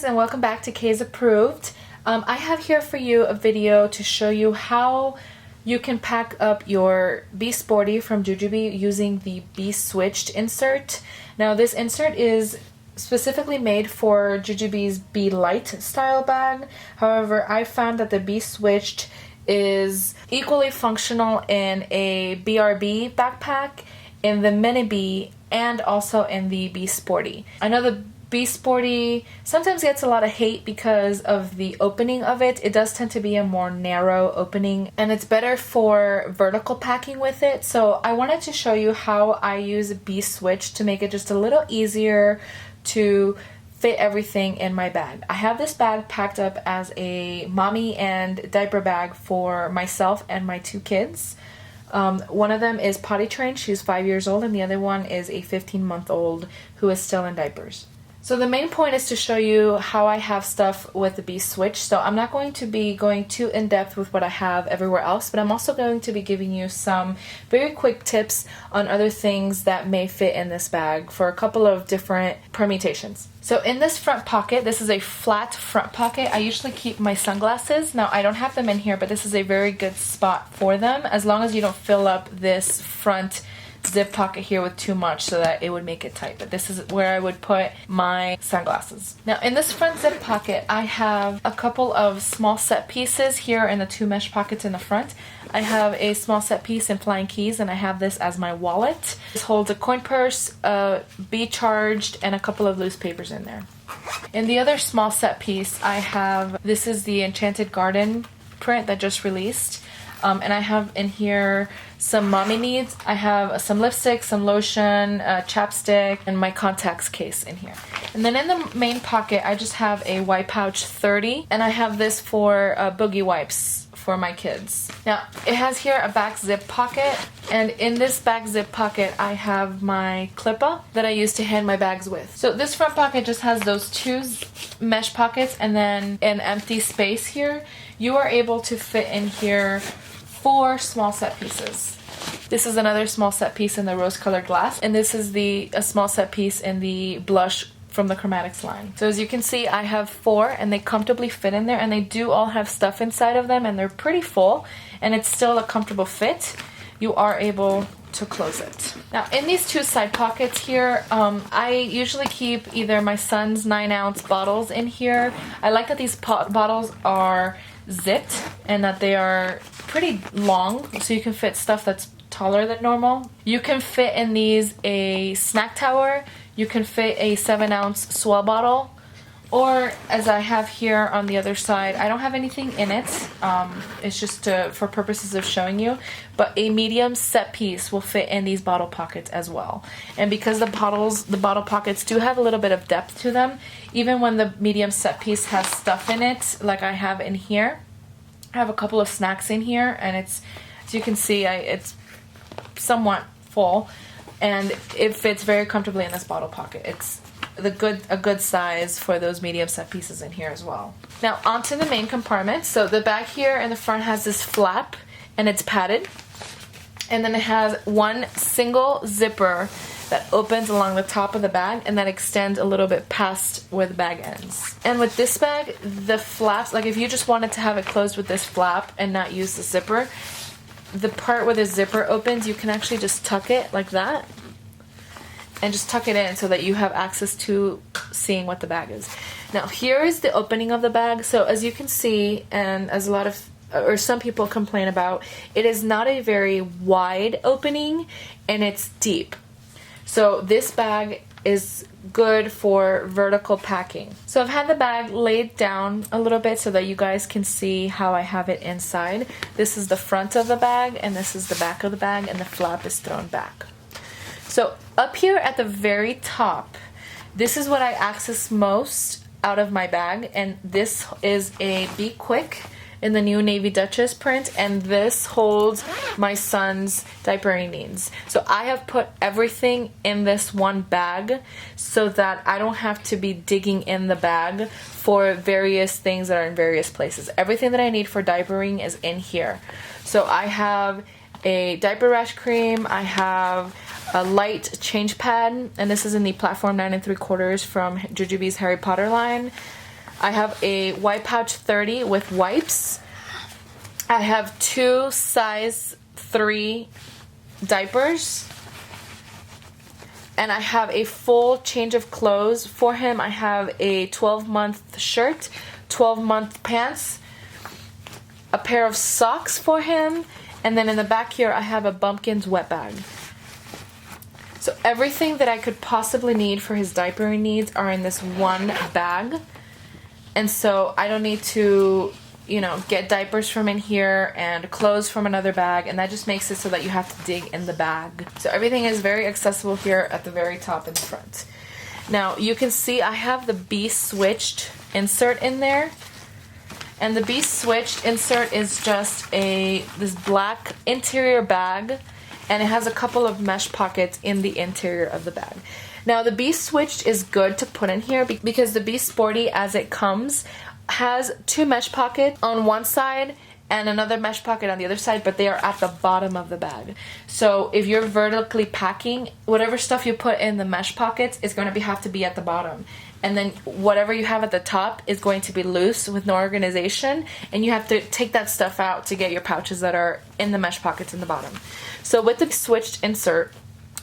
and welcome back to K's Approved. I have here for you a video to show you how you can pack up your Be Sporty from JuJuBe using the Be Switched insert. Now this insert is specifically made for JuJuBe's Be Light style bag. However, I found that the Be Switched is equally functional in a BRB backpack, in the Mini Be, and also in the Be Sporty. I know the Be Sporty sometimes gets a lot of hate because of the opening of it. It does tend to be a more narrow opening, and it's better for vertical packing with it. So I wanted to show you how I use Be Switched to make it just a little easier to fit everything in my bag. I have this bag packed up as a mommy and diaper bag for myself and my two kids. One of them is potty trained, she's 5 years old, and the other one is a 15-month-old who is still in diapers. So the main point is to show you how I have stuff with the Be Switched. So I'm not going to be going too in-depth with what I have everywhere else, but I'm also going to be giving you some very quick tips on other things that may fit in this bag for a couple of different permutations. So in this front pocket, this is a flat front pocket. I usually keep my sunglasses. Now I don't have them in here, but this is a very good spot for them as long as you don't fill up this front zip pocket here with too much so that it would make it tight. But this is where I would put my sunglasses. Now in this front zip pocket, I have a couple of small set pieces here in the two mesh pockets in the front. I have a small set piece in flying keys, and I have this as my wallet. This holds a coin purse, Be Charged, and a couple of loose papers in there. In the other small set piece, I have, this is the Enchanted Garden print that just released. And I have in here some mommy needs. I have some lipstick, some lotion, chapstick, and my contacts case in here. And then in the main pocket, I just have a wipe pouch 30, and I have this for boogie wipes for my kids. Now, it has here a back zip pocket, and in this back zip pocket, I have my clipper that I use to hand my bags with. So this front pocket just has those two mesh pockets and then an empty space here. You are able to fit in here 4 small set pieces. This is another small set piece in the rose colored glass, and this is a small set piece in the blush from the Chromatics line. So as you can see, I have 4 and they comfortably fit in there, and they do all have stuff inside of them, and they're pretty full, and it's still a comfortable fit. You are able to close it. Now in these 2 side pockets here, I usually keep either my son's 9-ounce bottles in here. I like that these bottles are zipped and that they are pretty long, so you can fit stuff that's taller than normal. You can fit in these a snack tower, you can fit a 7-ounce swell bottle, or as I have here on the other side, I don't have anything in it, it's just for purposes of showing you, but a medium set piece will fit in these bottle pockets as well. And because the bottle pockets do have a little bit of depth to them, even when the medium set piece has stuff in it, like I have in here, I have a couple of snacks in here, and it's, as you can see, it's somewhat full, and it fits very comfortably in this bottle pocket. It's a good size for those medium set pieces in here as well. Now onto the main compartment. So the bag here in the front has this flap, and it's padded, and then it has one single zipper that opens along the top of the bag and that extends a little bit past where the bag ends. And with this bag, the flaps, like if you just wanted to have it closed with this flap and not use the zipper, the part where the zipper opens, you can actually just tuck it like that and just tuck it in so that you have access to seeing what the bag is. Now here is the opening of the bag. So as you can see, and as some people complain about, it is not a very wide opening, and it's deep. So this bag is good for vertical packing. So I've had the bag laid down a little bit so that you guys can see how I have it inside. This is the front of the bag, and this is the back of the bag, and the flap is thrown back. So up here at the very top, this is what I access most out of my bag, and this is a Be Quick in the new Navy Duchess print, and this holds my son's diapering needs. So I have put everything in this one bag so that I don't have to be digging in the bag for various things that are in various places. Everything that I need for diapering is in here. So I have a diaper rash cream, I have a light change pad, and this is in the platform 9 3/4 from JuJuBe's Harry Potter line. I have a wipe pouch 30 with wipes. I have 2 size 3 diapers. And I have a full change of clothes for him. I have a 12-month shirt, 12-month pants, a pair of socks for him, and then in the back here I have a Bumpkins wet bag. So everything that I could possibly need for his diapering needs are in this one bag. And so I don't need to, you know, get diapers from in here and clothes from another bag, and that just makes it so that you have to dig in the bag. So everything is very accessible here at the very top in the front. Now you can see I have the Be Switched insert in there, and the Be Switched insert is just this black interior bag, and it has a couple of mesh pockets in the interior of the bag. Now the Be Switched is good to put in here because the Be Sporty as it comes has 2 mesh pockets on one side and another mesh pocket on the other side, but they are at the bottom of the bag. So if you're vertically packing, whatever stuff you put in the mesh pockets is going to have to be at the bottom. And then whatever you have at the top is going to be loose with no organization, and you have to take that stuff out to get your pouches that are in the mesh pockets in the bottom. So with the switched insert,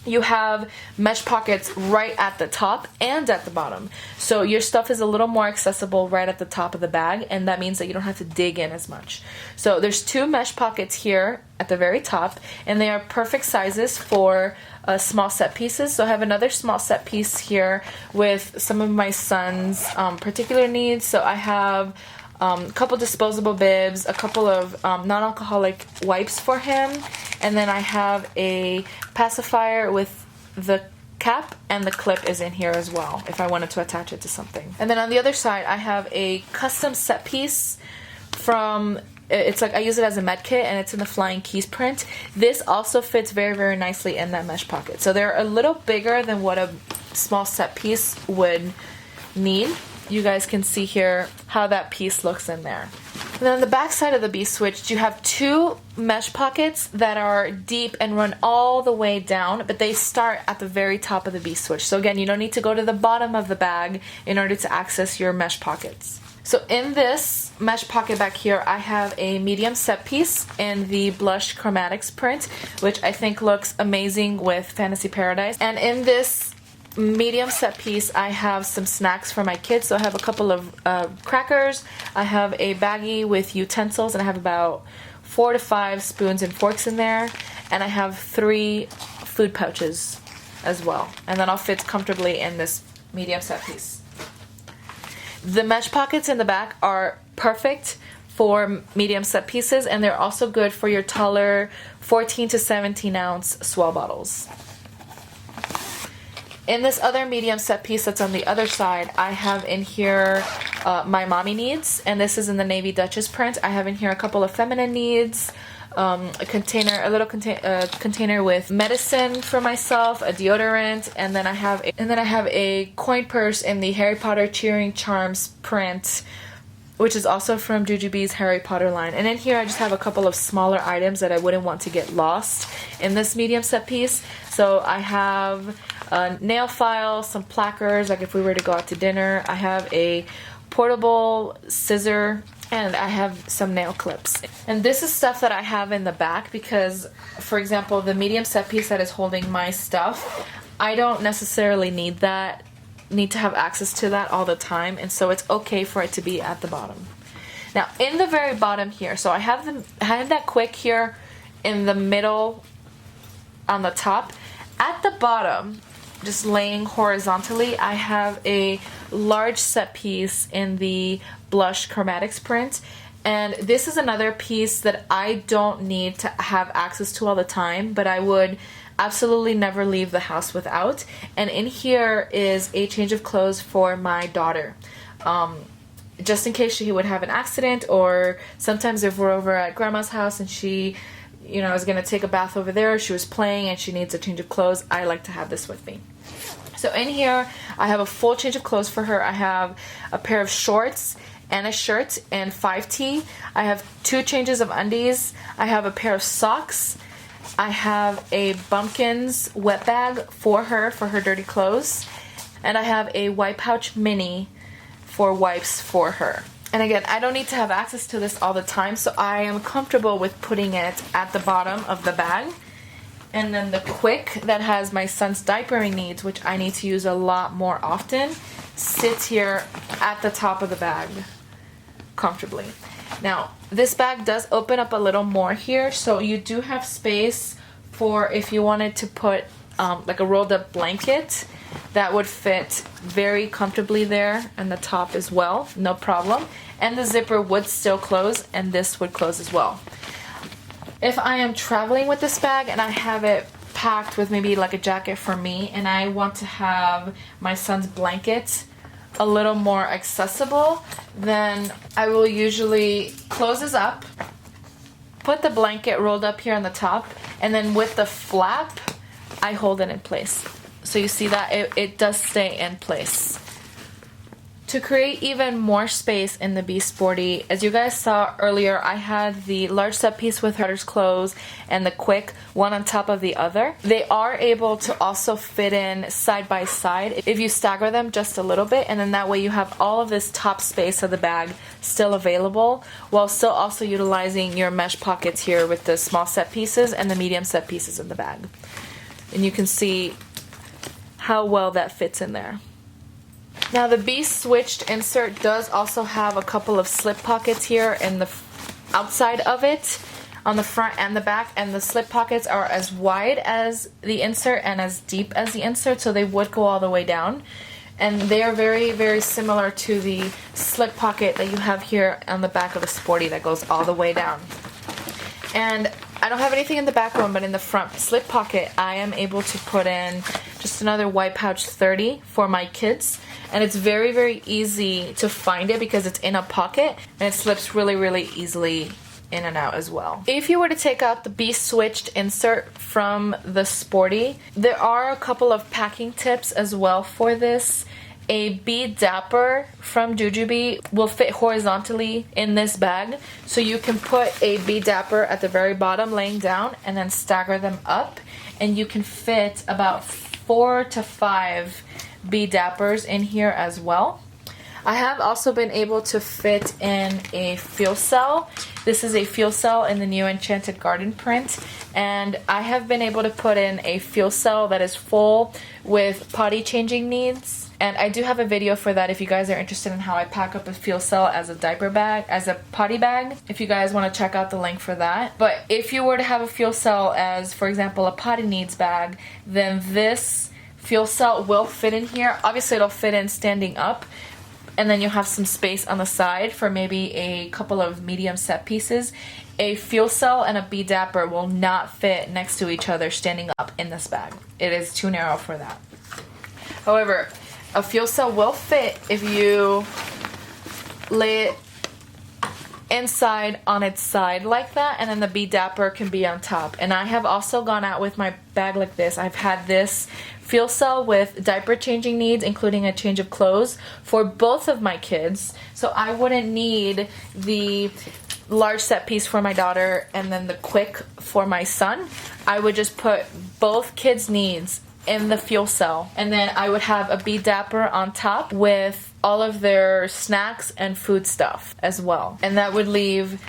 you have mesh pockets right at the top and at the bottom. So your stuff is a little more accessible right at the top of the bag, and that means that you don't have to dig in as much. So there's 2 mesh pockets here at the very top, and they are perfect sizes for small set pieces. So I have another small set piece here with some of my son's particular needs. So I have a couple disposable bibs, a couple of non-alcoholic wipes for him, and then I have a pacifier with the cap, and the clip is in here as well if I wanted to attach it to something. And then on the other side I have a custom set piece from, it's like I use it as a med kit, and it's in the Flying Keys print. This also fits very, very nicely in that mesh pocket. So they're a little bigger than what a small set piece would need. You guys can see here how that piece looks in there. And then on the back side of the Be Switched, you have 2 mesh pockets that are deep and run all the way down, but they start at the very top of the Be Switched. So again, you don't need to go to the bottom of the bag in order to access your mesh pockets. So in this mesh pocket back here, I have a medium set piece in the Blush Chromatics print, which I think looks amazing with Fantasy Paradise. And in this medium set piece, I have some snacks for my kids. So I have a couple of crackers, I have a baggie with utensils, and I have about 4 to 5 spoons and forks in there, and I have 3 food pouches as well, and then I'll fit comfortably in this medium set piece. The mesh pockets in the back are perfect for medium set pieces, and they're also good for your taller 14 to 17 ounce swell bottles. In this other medium set piece that's on the other side, I have in here my mommy needs, and this is in the Navy Duchess print. I have in here a couple of feminine needs, a little container with medicine for myself, a deodorant, and then I have a coin purse in the Harry Potter Cheering Charms print, which is also from JuJuBe's Harry Potter line. And in here I just have a couple of smaller items that I wouldn't want to get lost in this medium set piece. So I have a nail file, some placards, like if we were to go out to dinner. I have a portable scissor, and I have some nail clips. And this is stuff that I have in the back because, for example, the medium set piece that is holding my stuff, I don't necessarily need to have access to that all the time, and so it's okay for it to be at the bottom. Now in the very bottom here, so I have that quick here in the middle on the top. At the bottom, just laying horizontally, I have a large set piece in the Blush Chromatics print, and this is another piece that I don't need to have access to all the time, but I would absolutely never leave the house without. And in here is a change of clothes for my daughter, just in case she would have an accident, or sometimes if we're over at grandma's house and she, you know, is gonna take a bath over there, she was playing and she needs a change of clothes, I like to have this with me. So in here I have a full change of clothes for her. I have a pair of shorts and a shirt and 5T. I have 2 changes of undies. I have a pair of socks. I have a Bumpkins wet bag for her dirty clothes, and I have a wipe pouch mini for wipes for her. And again, I don't need to have access to this all the time, so I am comfortable with putting it at the bottom of the bag. And then the Quick that has my son's diapering needs, which I need to use a lot more often, sits here at the top of the bag comfortably. Now, this bag does open up a little more here, so you do have space for if you wanted to put like a rolled up blanket that would fit very comfortably there, and the top as well, no problem. And the zipper would still close, and this would close as well. If I am traveling with this bag and I have it packed with maybe like a jacket for me, and I want to have my son's blanket a little more accessible, then I will usually close this up, put the blanket rolled up here on the top, and then with the flap, I hold it in place. So you see that it does stay in place. To create even more space in the Be Sporty, as you guys saw earlier, I had the large set piece with Hutter's clothes and the Quick, one on top of the other. They are able to also fit in side by side if you stagger them just a little bit, and then that way you have all of this top space of the bag still available, while still also utilizing your mesh pockets here with the small set pieces and the medium set pieces in the bag. And you can see how well that fits in there. Now the Be Switched insert does also have a couple of slip pockets here in the outside of it, on the front and the back, and the slip pockets are as wide as the insert and as deep as the insert, so they would go all the way down. And they are very, very similar to the slip pocket that you have here on the back of the Sporty that goes all the way down. And I don't have anything in the back one, but in the front slip pocket, I am able to put in just another white pouch 30 for my kids. And it's very, very easy to find it because it's in a pocket and it slips really, really easily in and out as well. If you were to take out the Be Switched insert from the Sporty, there are a couple of packing tips as well for this. A Be Dapper from JuJuBe will fit horizontally in this bag, so you can put a Be Dapper at the very bottom laying down and then stagger them up, and you can fit about 4 to 5 Be Dappers in here as well. I have also been able to fit in a fuel cell. This is a fuel cell in the new Enchanted Garden print, and I have been able to put in a fuel cell that is full with potty changing needs. And I do have a video for that if you guys are interested in how I pack up a fuel cell as a diaper bag, as a potty bag, if you guys want to check out the link for that. But if you were to have a fuel cell as, for example, a potty needs bag, then this fuel cell will fit in here. Obviously it'll fit in standing up, and then you'll have some space on the side for maybe a couple of medium set pieces. A fuel cell and a Be Dapper will not fit next to each other standing up in this bag. It is too narrow for that. However, a fuel cell will fit if you lay it inside on its side like that, and then the Be Dapper can be on top. And I have also gone out with my bag like this. I've had this fuel cell with diaper changing needs, including a change of clothes for both of my kids, so I wouldn't need the large set piece for my daughter and then the Quick for my son. I would just put both kids' needs in the fuel cell, and then I would have a Be Dapper on top with all of their snacks and food stuff as well, and that would leave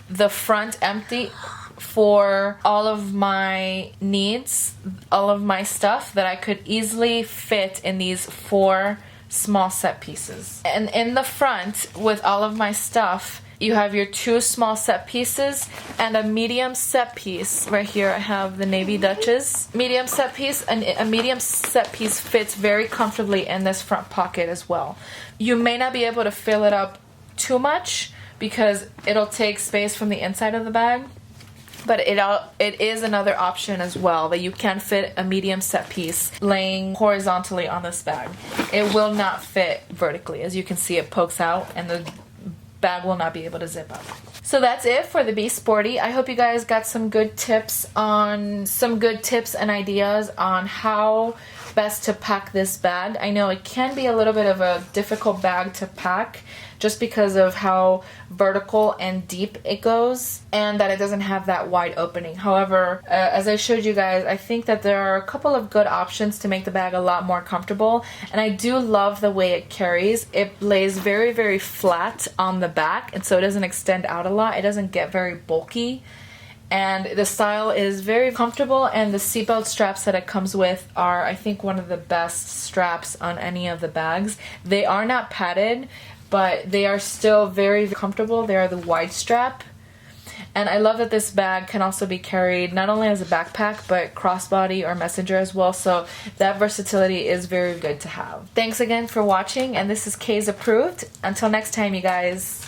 the front empty for all of my needs, all of my stuff that I could easily fit in these 4 small set pieces. And in the front with all of my stuff, you have your 2 small set pieces and a medium set piece. Right here I have the Navy Duchess medium set piece, and a medium set piece fits very comfortably in this front pocket as well. You may not be able to fill it up too much because it'll take space from the inside of the bag, but it is another option as well that you can fit a medium set piece laying horizontally on this bag. It will not fit vertically. As you can see, it pokes out and the bag will not be able to zip up. So that's it for the Be Sporty. I hope you guys got some good tips and ideas on how best to pack this bag. I know it can be a little bit of a difficult bag to pack, just because of how vertical and deep it goes, and that it doesn't have that wide opening. However, as I showed you guys, I think that there are a couple of good options to make the bag a lot more comfortable, and I do love the way it carries. It lays very, very flat on the back, and so it doesn't extend out a lot. It doesn't get very bulky. And the style is very comfortable, and the seatbelt straps that it comes with are, I think, one of the best straps on any of the bags. They are not padded, but they are still very comfortable. They are the wide strap. And I love that this bag can also be carried not only as a backpack, but crossbody or messenger as well. So that versatility is very good to have. Thanks again for watching, and this is Kay's Approved. Until next time, you guys.